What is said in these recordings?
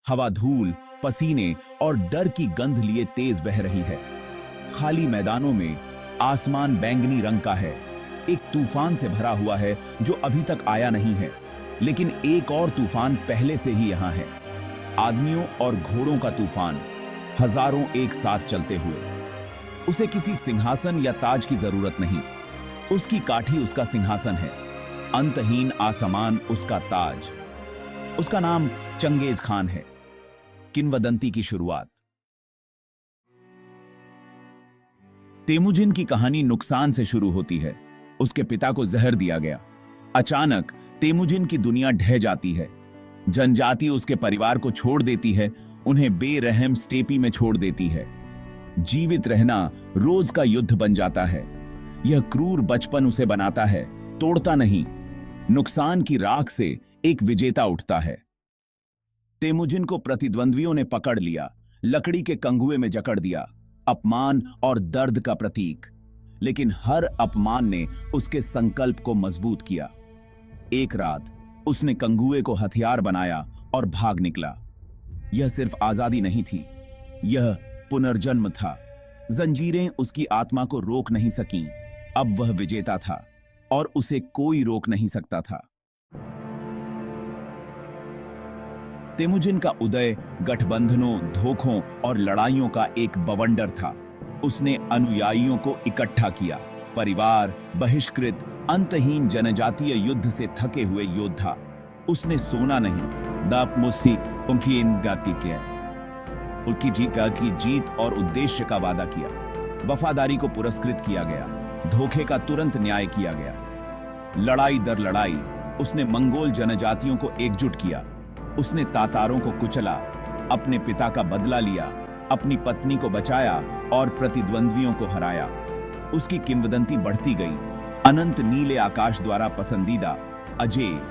हवा धूल, पसीने और डर की गंध लिए तेज बह रही है। खाली मैदानों में आसमान बैंगनी रंग का है। एक तूफान से भरा हुआ है जो अभी तक आया नहीं है, लेकिन एक और तूफान पहले से ही यहां है। आदमियों और घोड़ों का तूफान, हजारों एक साथ चलते हुए। उसे किसी सिंहासन या ताज की जरूरत नहीं। उसकी काठी उसका सिंहासन है, अंतहीन आसमान उसका ताज। उसका नाम चंगेज खान है। किंवदंती की शुरुआत। तेमुजिन की कहानी नुकसान से शुरू होती है। उसके पिता को जहर दिया गया। अचानक तेमुजिन की दुनिया ढह जाती है। जनजाति उसके परिवार को छोड़ देती है, उन्हें बेरहम स्टेपी में छोड़ देती है। जीवित रहना रोज का युद्ध बन जाता है। यह क्रूर बचपन उसे बनाता है, तोड़ता नहीं। नुकसान की राख से एक विजेता उठता है। तेमुजिन को प्रतिद्वंद्वियों ने पकड़ लिया, लकड़ी के कंगुए में जकड़ दिया, अपमान और दर्द का प्रतीक। लेकिन हर अपमान ने उसके संकल्प को मजबूत किया। एक रात उसने कंगुए को हथियार बनाया और भाग निकला। यह सिर्फ आजादी नहीं थी, यह पुनर्जन्म था। जंजीरें उसकी आत्मा को रोक नहीं सकीं। अब वह विजेता था और उसे कोई रोक नहीं सकता था। तेमुजिन का उदय गठबंधनों, धोखों और लड़ाइयों का एक बवंडर था। उसने अनुयायियों को इकट्ठा किया, परिवार, बहिष्कृत, अंतहीन जनजातीय युद्ध से थके हुए योद्धा। उसने सोना नहीं, दाप मुस्सी उनकी गाती किया, उनकी जीत और उद्देश्य का वादा किया। वफादारी को पुरस्कृत किया गया, धोखे का तुरंत न्याय किया गया। लड़ाई दर लड़ाई उसने मंगोल जनजातियों को एकजुट किया। उसने तातारों को कुचला, अपने पिता का बदला लिया, अपनी पत्नी को बचाया और प्रतिद्वंद्वियों को हराया। उसकी किंवदंती बढ़ती गई, अनंत नीले आकाश द्वारा पसंदीदा, अजेय।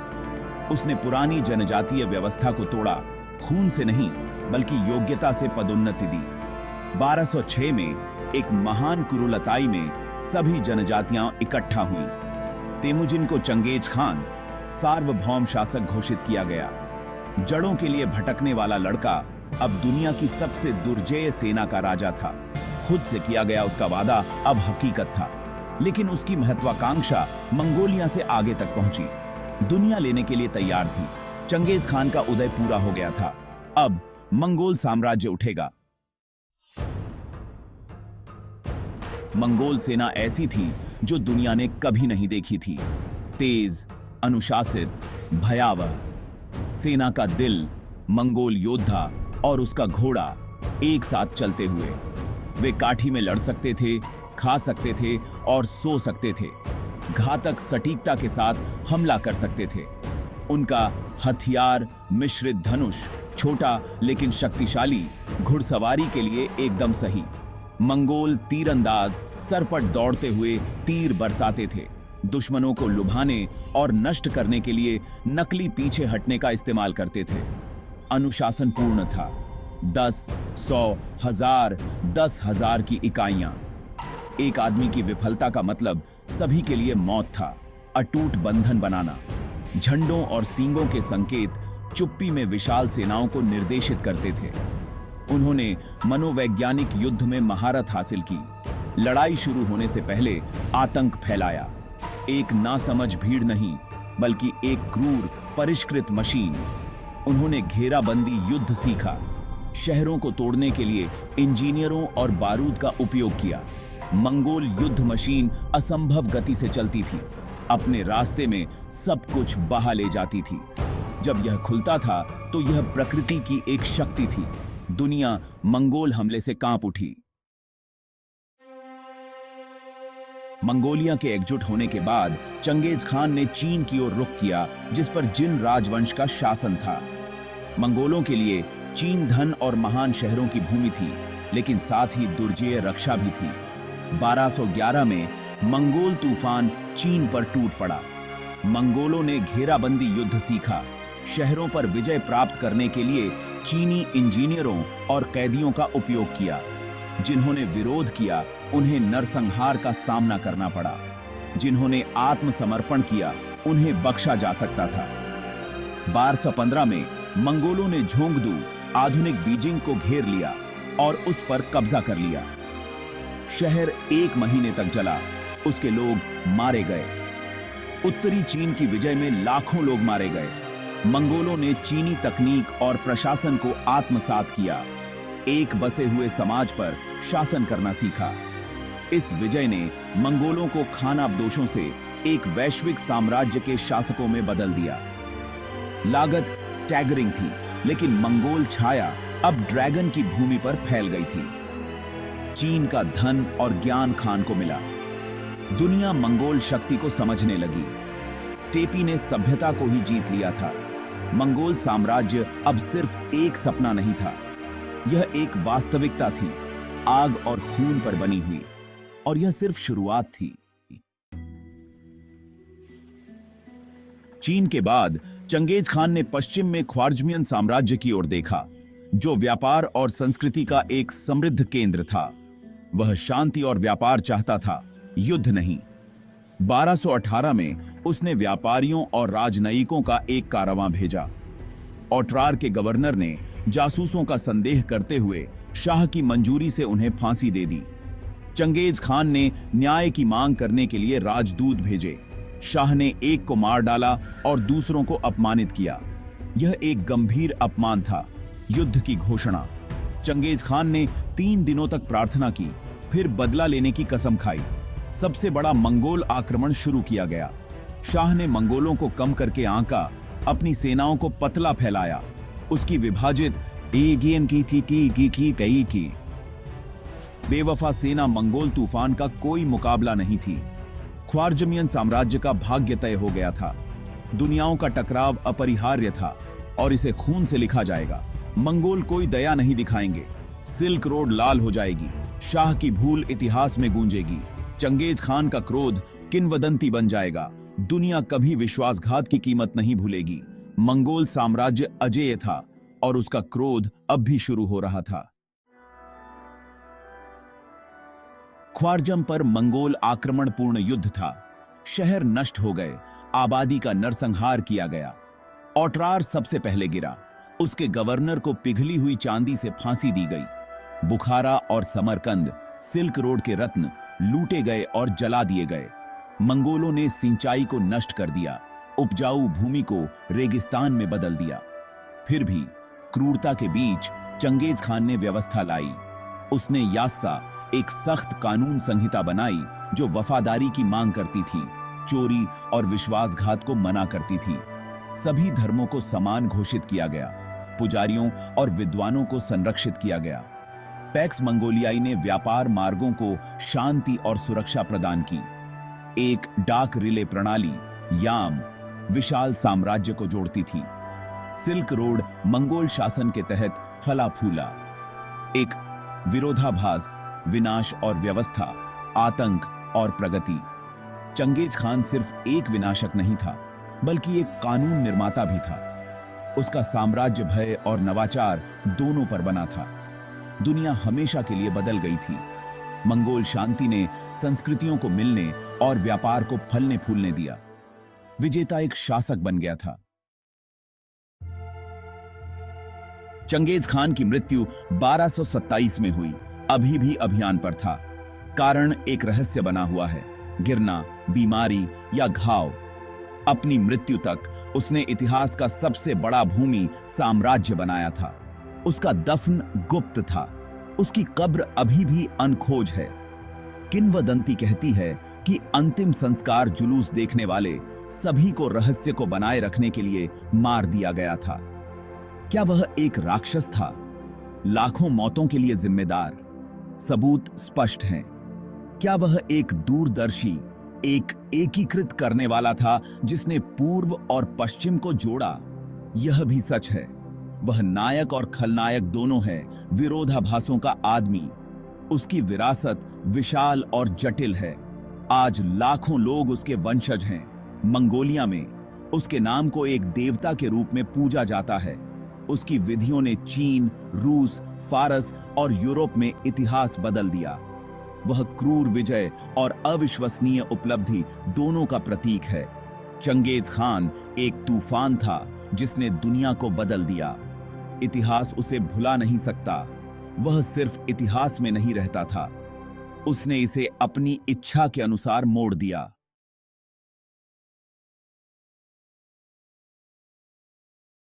उसने पुरानी जनजातीय व्यवस्था को तोड़ा, खून से नहीं बल्कि योग्यता से पदोन्नति दी। 1206 में एक महान कुरुलताई में सभी जनजातियां इकट्ठा हुईं। तेमुजिन को चंगेज खान, सार्वभौम शासक घोषित किया गया। जड़ों के लिए भटकने वाला लड़का अब दुनिया की सबसे दुर्जेय सेना का राजा था। खुद से किया गया उसका वादा अब हकीकत था। लेकिन उसकी महत्वाकांक्षा मंगोलिया से आगे तक पहुंची। दुनिया लेने के लिए तैयार थी। चंगेज खान का उदय पूरा हो गया था। अब मंगोल साम्राज्य उठेगा। मंगोल सेना ऐसी थी जो दुनिया ने कभी नहीं देखी थी। तेज, अनुशासित, भयावह। सेना का दिल, मंगोल योद्धा और उसका घोड़ा एक साथ चलते हुए। वे काठी में लड़ सकते थे, खा सकते थे और सो सकते थे। घातक सटीकता के साथ हमला कर सकते थे। उनका हथियार मिश्रित धनुष, छोटा लेकिन शक्तिशाली, घुड़सवारी के लिए एकदम सही। मंगोल तीरंदाज सरपट दौड़ते हुए तीर बरसाते थे। दुश्मनों को लुभाने और नष्ट करने के लिए नकली पीछे हटने का इस्तेमाल करते थे। अनुशासन पूर्ण था। 10, 100, 1000, 10,000 की इकाइयां। एक आदमी की विफलता का मतलब सभी के लिए मौत था। अटूट बंधन बनाना। झंडों और सींगों के संकेत चुप्पी में विशाल सेनाओं को निर्देशित करते थे। उन्होंने मनोवैज्ञानिक युद्ध में महारत हासिल की। लड़ाई शुरू होने से पहले आतंक फैलाया। एक नासमझ भीड़ नहीं बल्कि एक क्रूर परिष्कृत मशीन। उन्होंने घेराबंदी युद्ध सीखा। शहरों को तोड़ने के लिए इंजीनियरों और बारूद का उपयोग किया। मंगोल युद्ध मशीन असंभव गति से चलती थी। अपने रास्ते में सब कुछ बहा ले जाती थी। जब यह खुलता था तो यह प्रकृति की एक शक्ति थी। दुनिया मंगोल हमले से कांप उठी। मंगोलिया के एकजुट होने के बाद चंगेज खान ने चीन की ओर रुख किया, जिस पर जिन राजवंश का शासन था। मंगोलों के लिए चीन धन और महान शहरों की भूमि थी, लेकिन साथ ही दुर्जेय रक्षा भी थी। 1211 में मंगोल तूफान चीन पर टूट पड़ा। मंगोलों ने घेराबंदी युद्ध सीखा। शहरों पर विजय प्राप्त करने के लिए चीनी इंजीनियरों और कैदियों का उपयोग किया। जिन्होंने विरोध किया उन्हें नरसंहार का सामना करना पड़ा। जिन्होंने आत्मसमर्पण किया उन्हें बख्शा जा सकता था। 1215 में मंगोलों ने झोंगदू, आधुनिक बीजिंग को घेर लिया और उस पर कब्जा कर लिया। शहर 1 महीने तक जला, उसके लोग मारे गए। उत्तरी चीन की विजय में लाखों लोग मारे गए। मंगोलों ने चीनी तकनीक और प्रशासन को आत्मसात किया, एक बसे हुए समाज पर शासन करना सीखा। इस विजय ने मंगोलों को खानाबदोशों से एक वैश्विक साम्राज्य के शासकों में बदल दिया। लागत स्टैगरिंग थी, लेकिन मंगोल छाया अब ड्रैगन की भूमि पर फैल गई थी। चीन का धन और ज्ञान खान को मिला। दुनिया मंगोल शक्ति को समझने लगी। स्टेपी ने सभ्यता को ही जीत लिया था। मंगोल साम्राज्य अब सिर्फ एक सपना नहीं था, यह एक वास्तविकता थी, आग और खून पर बनी हुई, और यह सिर्फ शुरुआत थी। चीन के बाद चंगेज खान ने पश्चिम में ख्वारजमियन साम्राज्य की ओर देखा, जो व्यापार और संस्कृति का एक समृद्ध केंद्र था। वह शांति और व्यापार चाहता था, युद्ध नहीं। 1218 में उसने व्यापारियों और राजनयिकों का एक कारवां भेजा। ओट्रार के गवर्नर ने जासूसों का संदेह करते हुए शाह की मंजूरी से उन्हें फांसी दे दी। चंगेज खान ने न्याय की मांग करने के लिए राजदूत भेजे। शाह ने एक को मार डाला और दूसरों को अपमानित किया। यह एक गंभीर अपमान था, युद्ध की घोषणा। चंगेज खान ने 3 दिनों तक प्रार्थना की, फिर बदला लेने की कसम खाई। सबसे बड़ा मंगोल आक्रमण शुरू किया गया। शाह ने मंगोलों को कम करके आंका, अपनी सेनाओं को पतला फैलाया। उसकी विभाजित की बेवफा सेना मंगोल तूफान का कोई मुकाबला नहीं थी। ख्वारजमियन साम्राज्य का भाग्य तय हो गया था। दुनियाओं का टकराव अपरिहार्य था और इसे खून से लिखा जाएगा। मंगोल कोई दया नहीं दिखाएंगे। सिल्क रोड लाल हो जाएगी। शाह की भूल इतिहास में गूंजेगी। चंगेज खान का क्रोध किंवदंती बन जाएगा। दुनिया कभी विश्वासघात की कीमत नहीं भूलेगी। मंगोल साम्राज्य अजेय था और उसका क्रोध अब भी शुरू हो रहा था। ख्वारजम पर मंगोल आक्रमणपूर्ण युद्ध था। शहर नष्ट हो गए, आबादी का नरसंहार किया गया। ओट्रार सबसे पहले गिरा। उसके गवर्नर को पिघली हुई चांदी से फांसी दी गई। बुखारा और समरकंद, सिल्क रोड के रत्न लूटे गए और जला दिए गए। मंगोलों ने सिंचाई को नष्ट कर दिया, उपजाऊ भूमि को रेगिस्तान में बदल दिया। फिर भी क्रूरता के बीच चंगेज खान ने व्यवस्था लाई। उसने यास्सा, एक सख्त कानून संहिता बनाई जो वफादारी की मांग करती थी, चोरी और विश्वासघात को मना करती थी। सभी धर्मों को समान घोषित किया गया। पुजारियों और विद्वानों को संरक्षित किया गया। पैक्स मंगोलियाई ने व्यापार मार्गों को शांति और सुरक्षा प्रदान की। एक डाक रिले प्रणाली, याम, विशाल साम्राज्य को जोड़ती थी। सिल्क रोड मंगोल शासन के तहत फला फूला। एक विरोधाभास, विनाश और व्यवस्था, आतंक और प्रगति। चंगेज खान सिर्फ एक विनाशक नहीं था, बल्कि एक कानून निर्माता भी था। उसका साम्राज्य भय और नवाचार दोनों पर बना था। दुनिया हमेशा के लिए बदल गई थी। मंगोल शांति ने संस्कृतियों को मिलने और व्यापार को फलने फूलने दिया। विजेता एक शासक बन गया था। चंगेज खान की मृत्यु 1227 में हुई, अभी भी अभियान पर था। कारण एक रहस्य बना हुआ है, गिरना, बीमारी या घाव। अपनी मृत्यु तक उसने इतिहास का सबसे बड़ा भूमि साम्राज्य बनाया था। उसका दफन गुप्त था। उसकी कब्र अभी भी अनखोज है। किंवदंती कहती है कि अंतिम संस्कार जुलूस देखने वाले सभी को रहस्य को बनाए रखने के लिए मार दिया गया था। क्या वह एक राक्षस था, लाखों मौतों के लिए जिम्मेदार? सबूत स्पष्ट हैं। क्या वह एक दूरदर्शी, एक एकीकृत करने वाला था जिसने पूर्व और पश्चिम को जोड़ा? यह भी सच है। वह नायक और खलनायक दोनों है, विरोधाभासों का आदमी। उसकी विरासत विशाल और जटिल है। आज लाखों लोग उसके वंशज हैं। मंगोलिया में उसके नाम को एक देवता के रूप में पूजा जाता है। उसकी विधियों ने चीन, रूस, फारस और यूरोप में इतिहास बदल दिया। वह क्रूर विजय और अविश्वसनीय उपलब्धि दोनों का प्रतीक है। चंगेज खान एक तूफान था जिसने दुनिया को बदल दिया। इतिहास उसे भुला नहीं सकता। वह सिर्फ इतिहास में नहीं रहता था, उसने इसे अपनी इच्छा के अनुसार मोड़ दिया।